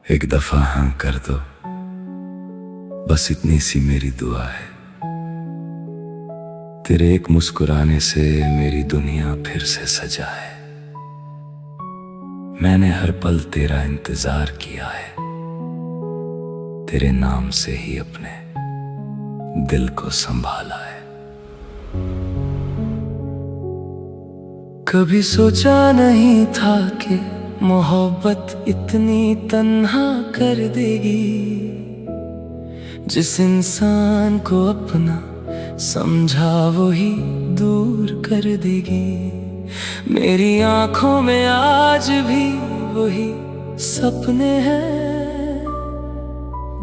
एक दफा हाँ कर दो, बस इतनी सी मेरी दुआ है। तेरे एक मुस्कुराने से मेरी दुनिया फिर से सजा है। मैंने हर पल तेरा इंतजार किया है, तेरे नाम से ही अपने दिल को संभाला है। कभी सोचा नहीं था कि मोहब्बत इतनी तन्हा कर देगी। जिस इंसान को अपना समझा वो ही दूर कर देगी। मेरी आंखों में आज भी वही सपने हैं,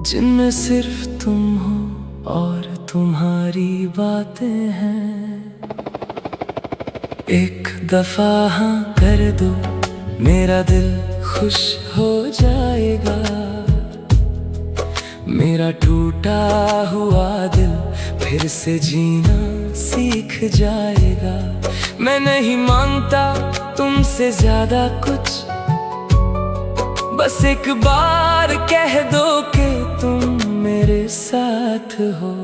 जिनमें सिर्फ तुम हो और तुम्हारी बातें हैं। एक दफा हाँ कर दो, मेरा दिल खुश हो जाएगा। मेरा टूटा हुआ दिल फिर से जीना सीख जाएगा। मैं नहीं मांगता तुमसे ज्यादा कुछ, बस एक बार कह दो कि तुम मेरे साथ हो।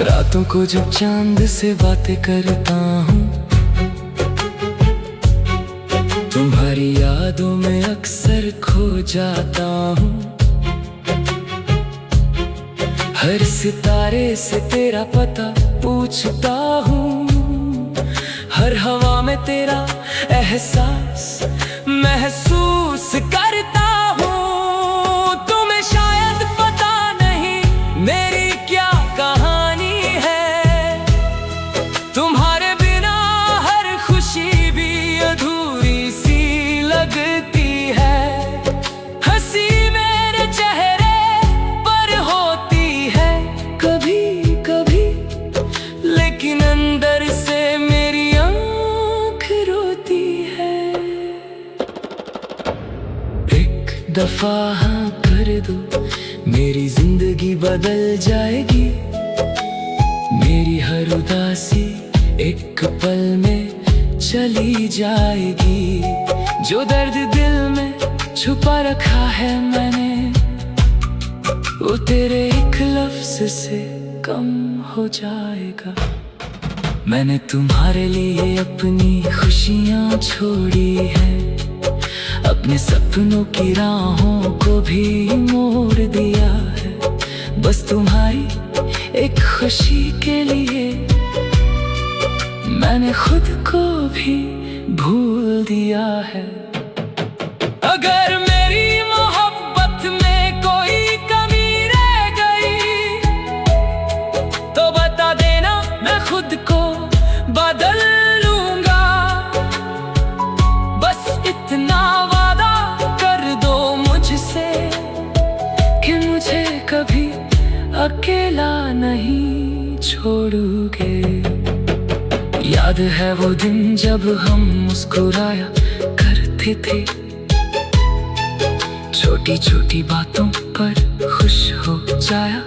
रातों को जब चांद से बातें करता हूँ, तुम्हारी यादों में अक्सर खो जाता हूँ। हर सितारे से तेरा पता पूछता हूँ, हर हवा में तेरा एहसास महसूस करता हूँ। तुम्हें शायद पता नहीं मेरी क्या कहानी है, तुम्हारे बिना हर खुशी भी अधूरी सी लगती है। हंसी मेरे चेहरे पर होती है कभी कभी, लेकिन अंदर से मेरी आँख रोती है। एक दफा हाँ कर दो, मेरी जिंदगी बदल जाएगी। मेरी हर उदासी एक पल में चली जाएगी। जो दर्द दिल में छुपा रखा है मैंने, वो तेरे एक लफ्ज से कम हो जाएगा। मैंने तुम्हारे लिए अपनी खुशियाँ छोड़ी है, अपने सपनों की राहों को भी मोड़ दिया है। बस तुम्हारी एक खुशी के लिए मैंने खुद को भी भूल दिया है। अगर मेरी मोहब्बत में कोई कमी रह गई तो बता देना, मैं खुद को बदल लूंगा। बस इतना वादा कर दो मुझसे कि मुझे कभी अकेला नहीं छोड़ोगे। याद है वो दिन जब हम मुस्कुराया करते थे, छोटी छोटी बातों पर खुश हो जाया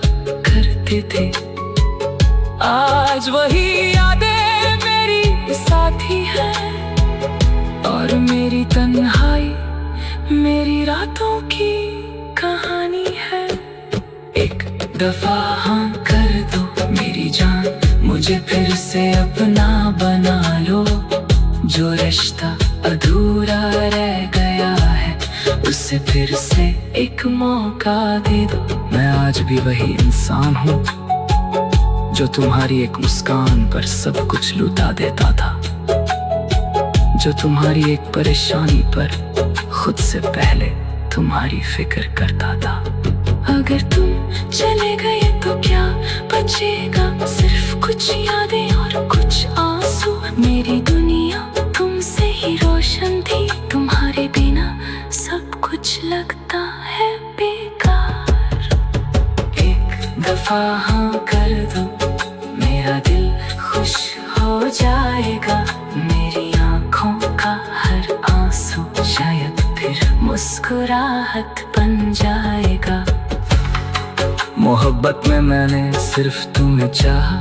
करते थे। आज वही यादें मेरी साथी हैं, और मेरी तन्हाई मेरी रातों की कहानी है। एक दफा हाँ कर दो मेरी जान, मुझे फिर से अपना बना लो। जो रिश्ता अधूरा रह गया है, उसे फिर से एक मौका दे दो। मैं आज भी वही इंसान हूँ जो तुम्हारी एक मुस्कान पर सब कुछ लुटा देता था, जो तुम्हारी एक परेशानी पर खुद से पहले तुम्हारी फिक्र करता था। अगर तुम चले गए तो क्या बचेगा, सिर्फ कुछ यादें और कुछ आंसू। मेरी दुनिया तुमसे ही रोशन थी, तुम्हारे बिना सब कुछ लगता है बेकार। एक दफा हाँ कर दो, मेरा दिल खुश हो जाएगा। मेरी आँखों का हर आंसू शायद फिर मुस्कुराहट बन जाएगा। मोहब्बत में मैंने सिर्फ तुम्हें चाहा,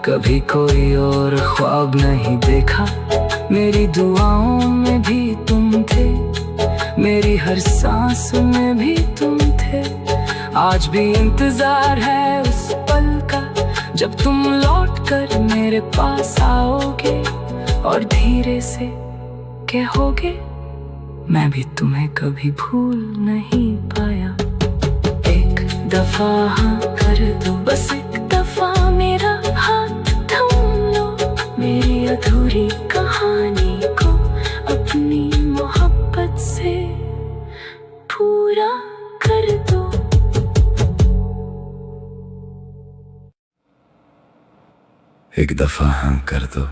कभी कोई और ख्वाब नहीं देखा। मेरी दुआओं में भी तुम थे, मेरी हर सांस में भी तुम थे। आज भी इंतजार है उस पल का जब तुम लौट कर मेरे पास आओगे और धीरे से कहोगे मैं भी तुम्हें कभी भूल नहीं पाया। एक दफा हाँ कर दो, बस एक दफा मेरा हाथ थाम लो, मेरी अधूरी कहानी को अपनी मोहब्बत से पूरा कर दो। एक दफा हाँ कर दो,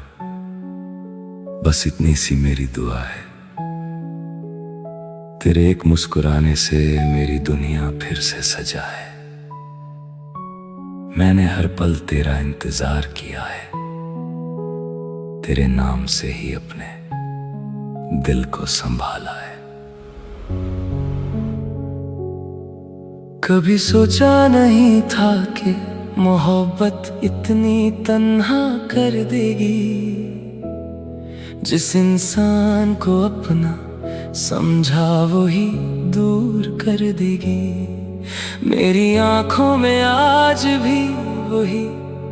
बस इतनी सी मेरी दुआ है। तेरे एक मुस्कुराने से मेरी दुनिया फिर से सजा है। मैंने हर पल तेरा इंतजार किया है, तेरे नाम से ही अपने दिल को संभाला है। कभी सोचा नहीं था कि मोहब्बत इतनी तन्हा कर देगी। जिस इंसान को अपना समझा वही दूर कर देगी। मेरी आंखों में आज भी वही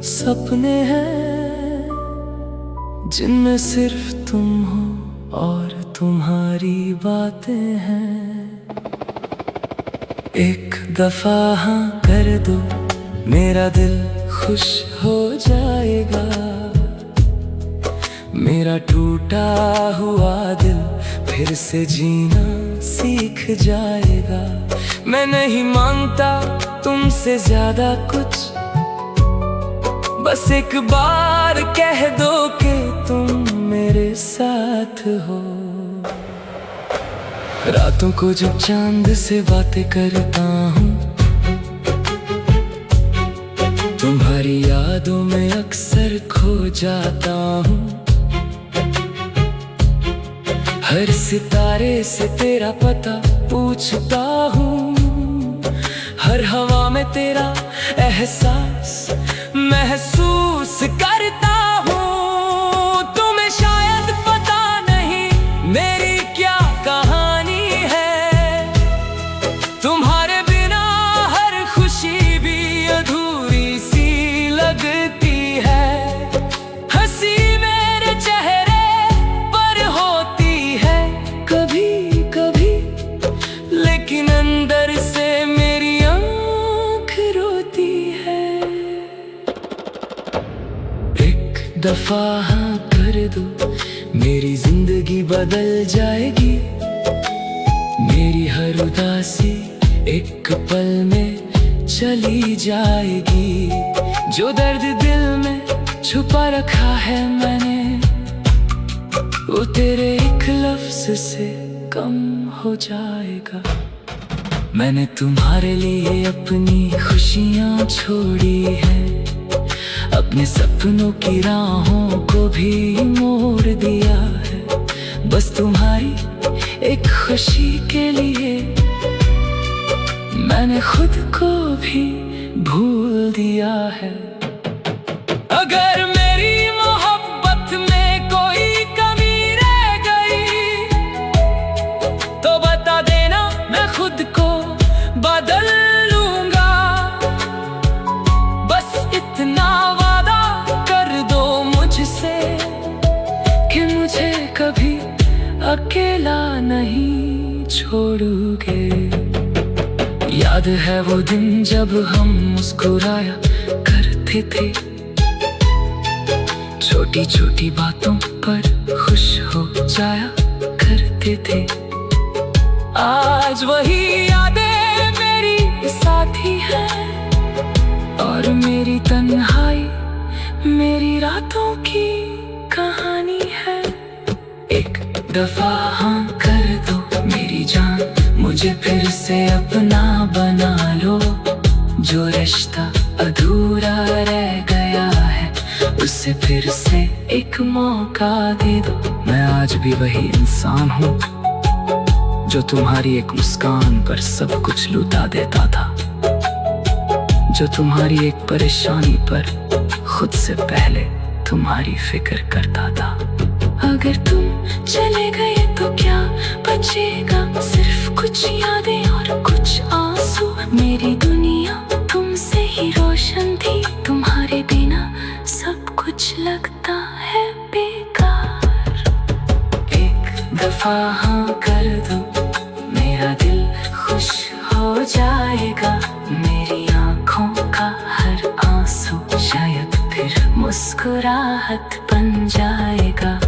सपने हैं जिनमें सिर्फ तुम हो और तुम्हारी बातें हैं। एक दफा हाँ कर दो, मेरा दिल खुश हो जाएगा। मेरा टूटा हुआ दिल फिर से जीना सीख जाएगा। मैं नहीं मांगता तुमसे ज्यादा कुछ, बस एक बार कह दो कि तुम मेरे साथ हो। रातों को जब चांद से बातें करता हूँ, तुम्हारी यादों में अक्सर खो जाता हूँ। हर सितारे से तेरा पता पूछता हूँ, हर हवा में तेरा एहसास महसूस करता हूँ। तुम्हें शायद पता नहीं मेरी क्या कहानी है, तुम्हारे बिना हर खुशी भी अधूरी सी लगती है। हंसी मेरे चेहरे पर होती है कभी कभी, लेकिन अंदर से मेरी आँख रोती है। एक दफा हाँ कर दो, मेरी जिंदगी बदल जाएगी। मेरी हर उदासी एक पल में चली जाएगी। जो दर्द दिल में छुपा रखा है मैंने, वो तेरे एक लफ्ज से कम हो जाएगा। मैंने तुम्हारे लिए अपनी खुशियाँ छोड़ी हैं, अपने सपनों की राहों को भी मोड़ दिया है। बस तुम्हारी एक खुशी के लिए मैंने खुद को भी भूल दिया है। अगर मेरी मोहब्बत में कोई कमी रह गई तो बता देना, मैं खुद को बदल लूंगा। बस इतना वादा कर दो मुझसे कि मुझे कभी अकेला नहीं छोड़ोगे। याद है वो दिन जब हम मुस्कुराया करते थे, छोटी छोटी बातों पर खुश हो जाया करते थे। आज वही यादें मेरी साथी हैं और मेरी तन्हाई मेरी रातों की कहानी है। एक दफा हाँ कर दो मेरी जान, मुझे फिर से अपना बना लो। जो रिश्ता अधूरा रह गया है उसे फिर से एक मौका दे दो। मैं आज भी वही इंसान हूँ जो तुम्हारी एक मुस्कान पर सब कुछ लुटा देता था, जो तुम्हारी एक परेशानी पर खुद से पहले तुम्हारी फिक्र करता था। अगर तुम चले गए तो क्या बचेगा, सिर्फ कुछ कुछ यादें और कुछ आंसू, मेरी दुनिया तुमसे ही रोशन थी। तुम्हारे बिना सब कुछ लगता है बेकार। एक दफा हाँ कर दो, मेरा दिल खुश हो जाएगा। मेरी आंखों का हर आंसू शायद फिर मुस्कुराहट बन जाएगा।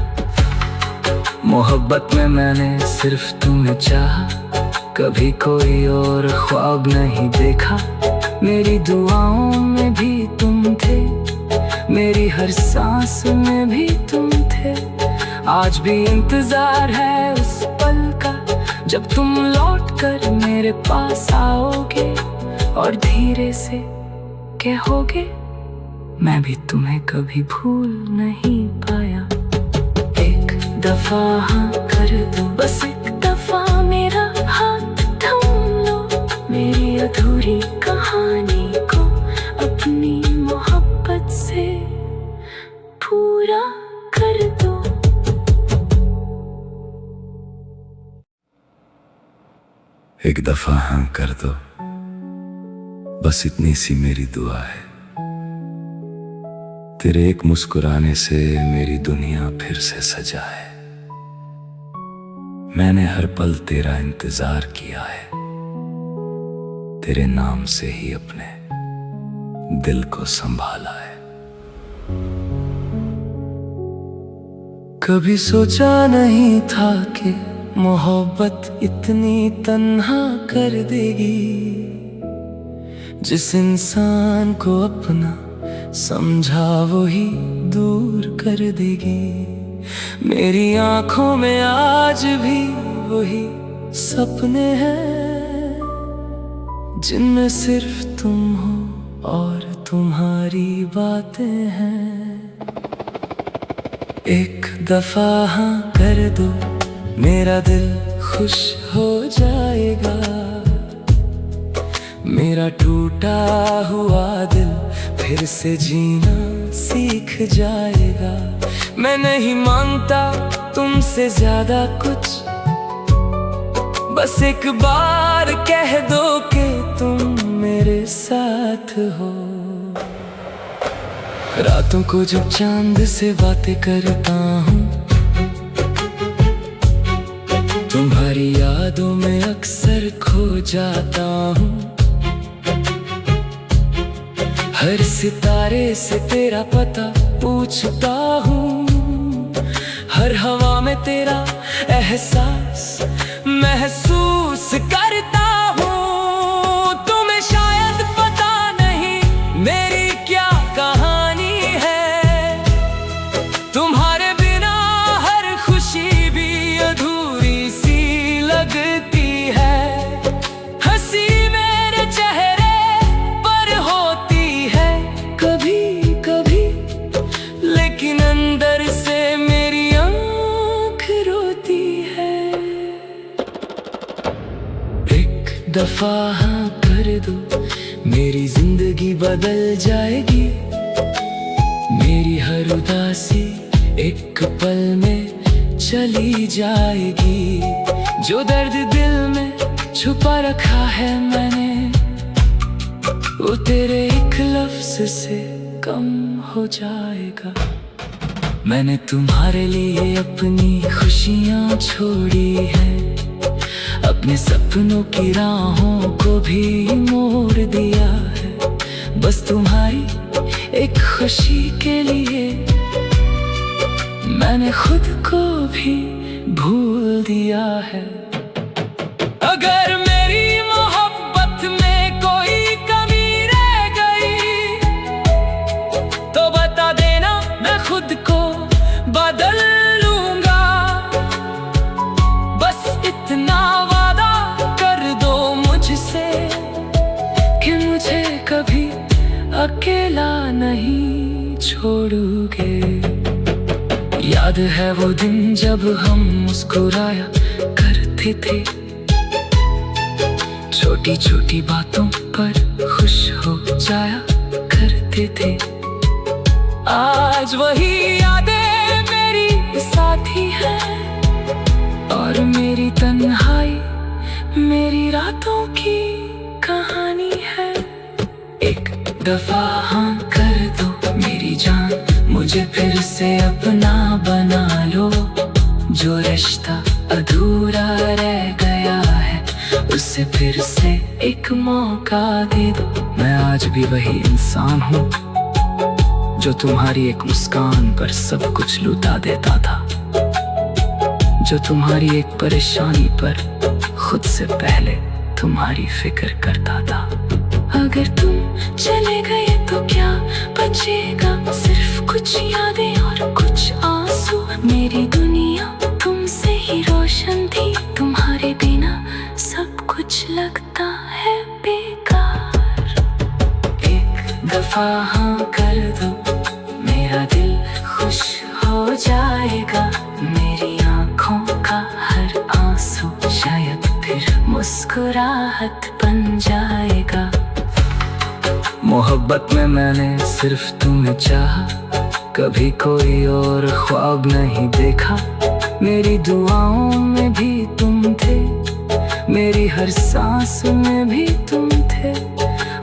मोहब्बत में मैंने सिर्फ तुम्हें चाहा, कभी कोई और ख्वाब नहीं देखा। मेरी दुआओं में भी तुम थे, मेरी हर सांस में भी तुम थे। आज भी इंतजार है उस पल का, जब तुम लौट कर मेरे पास आओगे और धीरे से कहोगे, मैं भी तुम्हें कभी भूल नहीं पाया। एक दफा हाँ कर दो, बस एक दफा मेरा हाथ थाम लो। मेरी अधूरी कहानी को अपनी मोहब्बत से पूरा कर दो। एक दफा हाँ कर दो, बस इतनी सी मेरी दुआ है। तेरे एक मुस्कुराने से मेरी दुनिया फिर से सजा है। मैंने हर पल तेरा इंतजार किया है, तेरे नाम से ही अपने दिल को संभाला है। कभी सोचा नहीं था कि मोहब्बत इतनी तन्हा कर देगी। जिस इंसान को अपना समझा वही दूर कर देगी। मेरी आंखों में आज भी वही सपने हैं, जिनमें सिर्फ तुम हो और तुम्हारी बातें हैं। एक दफा हाँ कर दो, मेरा दिल खुश हो जाएगा। मेरा टूटा हुआ दिल फिर से जीना सीख जाएगा। मैं नहीं मांगता तुमसे ज्यादा कुछ, बस एक बार कह दो कि तुम मेरे साथ हो। रातों को जब चांद से बातें करता हूँ, तुम्हारी यादों में अक्सर खो जाता हूँ। हर सितारे से तेरा पता पूछता हूँ, हर हवा में तेरा एहसास महसूस करता हूँ। तुम्हें शायद पता नहीं मेरी क्या कहानी है। तुम्हारे बिना हर खुशी भी अधूरी सी लगती है। हंसी मेरे चेहरे पर होती है कभी कभी, लेकिन अंदर से मेरी आँख रोती है। एक दफा हाँ कर दो, मेरी जिंदगी बदल जाएगी। मेरी हर उदासी एक पल में चली जाएगी। जो दर्द दिल में छुपा रखा है मैंने, वो तेरे एक लफ्ज से कम हो जाएगा। मैंने तुम्हारे लिए अपनी खुशियाँ छोड़ी है, अपने सपनों की राहों को भी मोड़ दिया है। बस तुम्हारी एक खुशी के लिए मैंने खुद को भी भूल दिया है। अगर मेरी मोहब्बत में कोई कमी रह गई तो बता देना, मैं खुद को बदल लूंगा। बस इतना वादा कर दो मुझसे कि मुझे कभी अकेला नहीं छोड़ोगे। याद है वो दिन जब हम मुस्कुराया करते थे, छोटी छोटी बातों पर खुश हो जाया करते थे। आज वही यादें मेरी साथी हैं और मेरी तन्हाई रातों की कहानी है। एक दफा हाँ कर दो मेरी जान, मुझे फिर से अपना बना लो। जो रिश्ता अधूरा रह गया है उसे फिर से एक मौका दे दो। मैं आज भी वही इंसान हूँ जो तुम्हारी एक मुस्कान पर सब कुछ लुटा देता था, जो तुम्हारी एक परेशानी पर खुद से पहले तुम्हारी फिक्र करता था। अगर तुम चले गए तो क्या बचेगा, सिर्फ कुछ यादें और कुछ आंसू। मेरी दुनिया तुमसे ही रोशन थी, तुम्हारे बिना सब कुछ लगता है बेकार। एक दफा हाँ कर दो, मेरा दिल खुश हो जाएगा। मेरी आँखों का हर आंसू शायद फिर मुस्कुराहट बन जाएगा। मोहब्बत में मैंने सिर्फ तुम्हें चाहा, कभी कोई और ख्वाब नहीं देखा। मेरी दुआओं में भी तुम थे, मेरी हर सांस में भी तुम थे।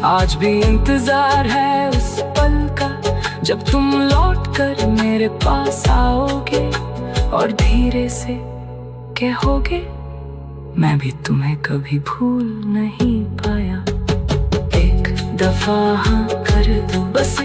आज भी इंतजार है उस पल का जब तुम लौट कर मेरे पास आओगे और धीरे से कहोगे मैं भी तुम्हें कभी भूल नहीं पाया। एक दफा हाँ कर दो, बस